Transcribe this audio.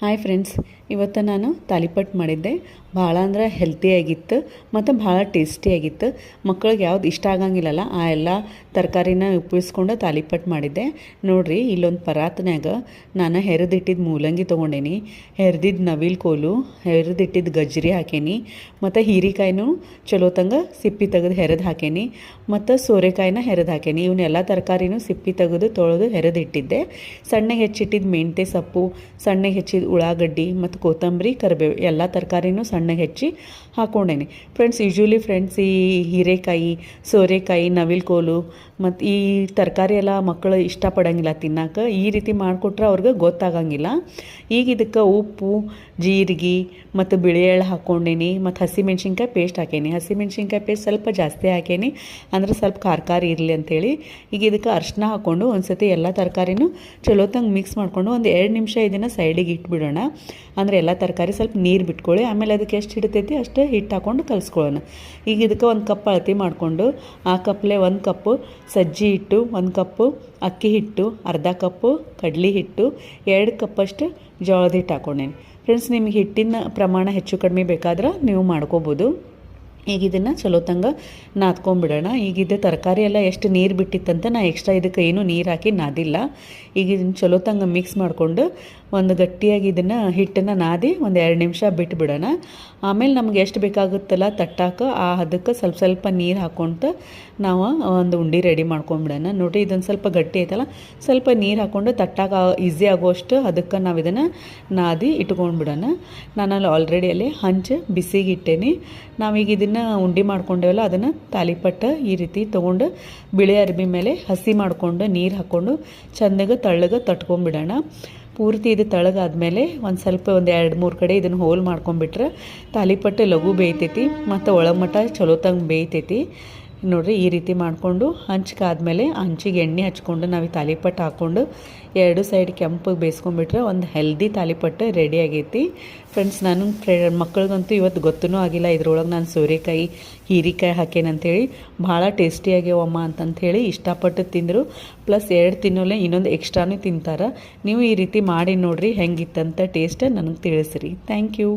Hi friends, ಇವತ್ತು ನಾನು ತಾಲಿಪಟ್ಟು ಮಾಡಿದ್ದೆ. ಭಾಳ ಅಂದ್ರೆ ಹೆಲ್ತಿಯಾಗಿತ್ತು ಮತ್ತು ಭಾಳ ಟೇಸ್ಟಿಯಾಗಿತ್ತು. ಮಕ್ಕಳಿಗೆ ಯಾವ್ದು ಇಷ್ಟ ಆಗಂಗಿಲ್ಲಲ್ಲ ಆ ಎಲ್ಲ ತರಕಾರಿನ ಉಪಯೋಗಿಸ್ಕೊಂಡು ತಾಲಿಪಟ್ಟು ಮಾಡಿದ್ದೆ. ನೋಡಿರಿ, ಇಲ್ಲೊಂದು ಪರಾತ್ನ್ಯಾಗ ನಾನು ಹೆರಿದಿಟ್ಟಿದ್ದು ಮೂಲಂಗಿ ತೊಗೊಂಡೇನಿ, ಹೆರಿದಿದ್ದು ನವಿಲು ಕೋಲು, ಹೆರಿದಿಟ್ಟಿದ್ದು ಗಜ್ರಿ ಹಾಕೇನಿ, ಮತ್ತು ಹೀರಿಕಾಯಿನೂ ಚಲೋ ತಂಗ ಸಿಪ್ಪಿ ತೆಗೆದು ಹೆರೆದು ಹಾಕೇನಿ, ಮತ್ತು ಸೋರೆಕಾಯಿನ ಹೆರೆದು ಹಾಕೇನಿ. ಇವನ್ನೆಲ್ಲ ತರಕಾರಿನೂ ಸಿಪ್ಪಿ ತೆಗೆದು ತೊಳೆದು ಹೆರೆದಿಟ್ಟಿದ್ದೆ. ಸಣ್ಣಗೆ ಹೆಚ್ಚಿಟ್ಟಿದ್ದು ಮೆಂತ್ಯ ಸೊಪ್ಪು, ಸಣ್ಣಗೆ ಹೆಚ್ಚಿದ ಉಳ್ಳಾಗಡ್ಡಿ ಮತ್ತು ಕೊತ್ತಂಬರಿ, ಕರಿಬೇವು ಎಲ್ಲ ತರಕಾರಿನೂ ಸಣ್ಣಗೆ ಹೆಚ್ಚಿ ಹಾಕ್ಕೊಂಡೇನಿ. ಫ್ರೆಂಡ್ಸ್, ಈ ಹೀರೆಕಾಯಿ, ಸೋರೆಕಾಯಿ, ನವಿಲು ಕೋಲು ಮತ್ತು ಈ ತರಕಾರಿ ಎಲ್ಲ ಮಕ್ಕಳು ಇಷ್ಟಪಡೋಂಗಿಲ್ಲ ತಿನ್ನೋಕೆ. ಈ ರೀತಿ ಮಾಡಿಕೊಟ್ರೆ ಅವ್ರಿಗೆ ಗೊತ್ತಾಗಂಗಿಲ್ಲ. ಈಗ ಇದಕ್ಕೆ ಉಪ್ಪು, ಜೀರಿಗೆ ಮತ್ತು ಬಿಳಿ ಎಳ್ಳು ಹಾಕ್ಕೊಂಡೇನಿ, ಮತ್ತು ಹಸಿಮೆಣ್ಸಿನ್ಕಾಯಿ ಪೇಸ್ಟ್ ಹಾಕೇನಿ. ಹಸಿಮೆಣ್ಸಿನ್ಕಾಯಿ ಪೇಸ್ಟ್ ಸ್ವಲ್ಪ ಜಾಸ್ತಿ ಹಾಕೇನಿ, ಅಂದರೆ ಸ್ವಲ್ಪ ಖಾರ ಇರಲಿ ಅಂಥೇಳಿ. ಈಗ ಇದಕ್ಕೆ ಅರಿಶಿನ ಹಾಕ್ಕೊಂಡು ಒಂದ್ಸತಿ ಎಲ್ಲ ತರಕಾರಿನೂ ಚಲೋತ್ತಂಗೆ ಮಿಕ್ಸ್ ಮಾಡಿಕೊಂಡು ಒಂದು 2 ನಿಮಿಷ ಇದನ್ನು ಸೈಡಿಗೆ ಇಟ್ಬಿಡೋಣ. ಅಂದರೆ ಎಲ್ಲ ತರಕಾರಿ ಸ್ವಲ್ಪ ನೀರು ಬಿಟ್ಕೊಳ್ಳಿ. ಆಮೇಲೆ ಅದಕ್ಕೆ ಎಷ್ಟು ಹಿಡಿತೈತಿ ಅಷ್ಟು ಹಿಟ್ಟು ಹಾಕ್ಕೊಂಡು ಕಲಿಸ್ಕೊಳ್ಳೋಣ. ಈಗ ಇದಕ್ಕೆ 1 ಕಪ್ ಅಳತೆ ಮಾಡಿಕೊಂಡು ಆ ಕಪ್ಲೆ 1 ಕಪ್ಪು ಸಜ್ಜಿ ಹಿಟ್ಟು, 1 ಕಪ್ಪು ಅಕ್ಕಿ ಹಿಟ್ಟು, ಅರ್ಧ ಕಪ್ಪು ಕಡಲೆ ಹಿಟ್ಟು, 2 ಕಪ್ಪಷ್ಟು ಜೋಳದ ಹಿಟ್ಟು ಹಾಕ್ಕೊಂಡೇನಿ. ಫ್ರೆಂಡ್ಸ್, ನಿಮಗೆ ಹಿಟ್ಟಿನ ಪ್ರಮಾಣ ಹೆಚ್ಚು ಕಡಿಮೆ ಬೇಕಾದ್ರೆ ನೀವು ಮಾಡ್ಕೋಬೋದು. ಈಗ ಇದನ್ನು ಚಲೋ ತಂಗ ನಾದ್ಕೊಂಬಿಡೋಣ. ಈಗ ಇದು ತರಕಾರಿ ಎಲ್ಲ ಎಷ್ಟು ನೀರು ಬಿಟ್ಟಿತ್ತಂತ ನಾ ಎಕ್ಸ್ಟ್ರಾ ಇದಕ್ಕೆ ಏನೂ ನೀರು ಹಾಕಿ ನಾದಿಲ್ಲ. ಈಗ ಇದನ್ನು ಚಲೋ ತಂಗ ಮಿಕ್ಸ್ ಮಾಡಿಕೊಂಡು ಒಂದು ಗಟ್ಟಿಯಾಗಿ ಇದನ್ನು ಹಿಟ್ಟನ್ನು ನಾದಿ ಒಂದು 2 ನಿಮಿಷ ಬಿಟ್ಬಿಡೋಣ. ಆಮೇಲೆ ನಮ್ಗೆ ಎಷ್ಟು ಬೇಕಾಗುತ್ತಲ್ಲ ತಟ್ಟಾಕ ಆ ಅದಕ್ಕೆ ಸ್ವಲ್ಪ ಸ್ವಲ್ಪ ನೀರು ಹಾಕ್ಕೊಂತ ನಾವು ಒಂದು ಉಂಡೆ ರೆಡಿ ಮಾಡ್ಕೊಂಬಿಡೋಣ. ನೋಡಿರಿ, ಇದೊಂದು ಸ್ವಲ್ಪ ಗಟ್ಟಿ ಐತಲ್ಲ, ಸ್ವಲ್ಪ ನೀರು ಹಾಕ್ಕೊಂಡು ತಟ್ಟಾಕ ಈಸಿ ಆಗುವಷ್ಟು ಅದಕ್ಕೆ ನಾವು ಇದನ್ನು ನಾದಿ ಇಟ್ಕೊಂಡ್ಬಿಡೋಣ. ನಾನಲ್ಲಿ ಆಲ್ರೆಡಿ ಅಲ್ಲಿ ಹಂಚು ಬಿಸಿಗೆ ಇಟ್ಟೇನಿ. ನಾವೀಗ ಇದನ್ನು ಉಂಡೆ ಮಾಡ್ಕೊಂಡೇವಲ್ಲ ಅದನ್ನು ತಾಲಿಪಟ್ಟು ಈ ರೀತಿ ತೊಗೊಂಡು ಬಿಳಿ ಅರ್ಬಿ ಮೇಲೆ ಹಸಿ ಮಾಡಿಕೊಂಡು ನೀರು ಹಾಕ್ಕೊಂಡು ಚೆಂದಾಗಿ ತಳ್ಳಗೆ ತಟ್ಕೊಂಬಿಡೋಣ. ಪೂರ್ತಿ ಇದು ತಳಗಾದ್ಮೇಲೆ ಒಂದು ಸ್ವಲ್ಪ 2-3 ಕಡೆ ಇದನ್ನು ಹೋಲ್ ಮಾಡ್ಕೊಂಬಿಟ್ರೆ ತಾಲಿಪಟ್ಟು ಲಘು ಬೇಯ್ತೈತಿ ಮತ್ತು ಒಳಮಟ್ಟ ಚಲೋ ತಂಗ ಬೇಯ್ತೈತಿ. ನೋಡಿರಿ, ಈ ರೀತಿ ಮಾಡಿಕೊಂಡು ಹಂಚ್ಕಾದ್ಮೇಲೆ ಹಂಚಿಗೆ ಎಣ್ಣೆ ಹಚ್ಕೊಂಡು ನಾವು ಈ ತಾಲಿಪಟ್ಟು ಹಾಕ್ಕೊಂಡು 2 ಸೈಡ್ ಕೆಂಪಗೆ ಬೇಯಿಸ್ಕೊಂಡ್ಬಿಟ್ರೆ ಒಂದು ಹೆಲ್ದಿ ತಾಲಿಪಟ್ಟು ರೆಡಿ ಆಗೈತಿ. ಫ್ರೆಂಡ್ಸ್, ನಾನು ಮಕ್ಕಳಿಗಂತೂ ಇವತ್ತು ಗೊತ್ತೂ ಆಗಿಲ್ಲ ಇದ್ರೊಳಗೆ ನಾನು ಸೋರೆಕಾಯಿ, ಹೀರಿಕಾಯಿ ಹಾಕೇನಂತೇಳಿ. ಭಾಳ ಟೇಸ್ಟಿಯಾಗ್ಯವಮ್ಮ ಅಂತಂಥೇಳಿ ಇಷ್ಟಪಟ್ಟು ತಿಂದರು. ಪ್ಲಸ್ 2 ತಿನ್ನೋಲೆ ಇನ್ನೊಂದು ಎಕ್ಸ್ಟ್ರಾನೂ ತಿಂತಾರೆ. ನೀವು ಈ ರೀತಿ ಮಾಡಿ ನೋಡಿರಿ, ಹೆಂಗಿತ್ತಂತ ಟೇಸ್ಟ್ ನನಗೆ ತಿಳಿಸ್ರಿ. Thank you.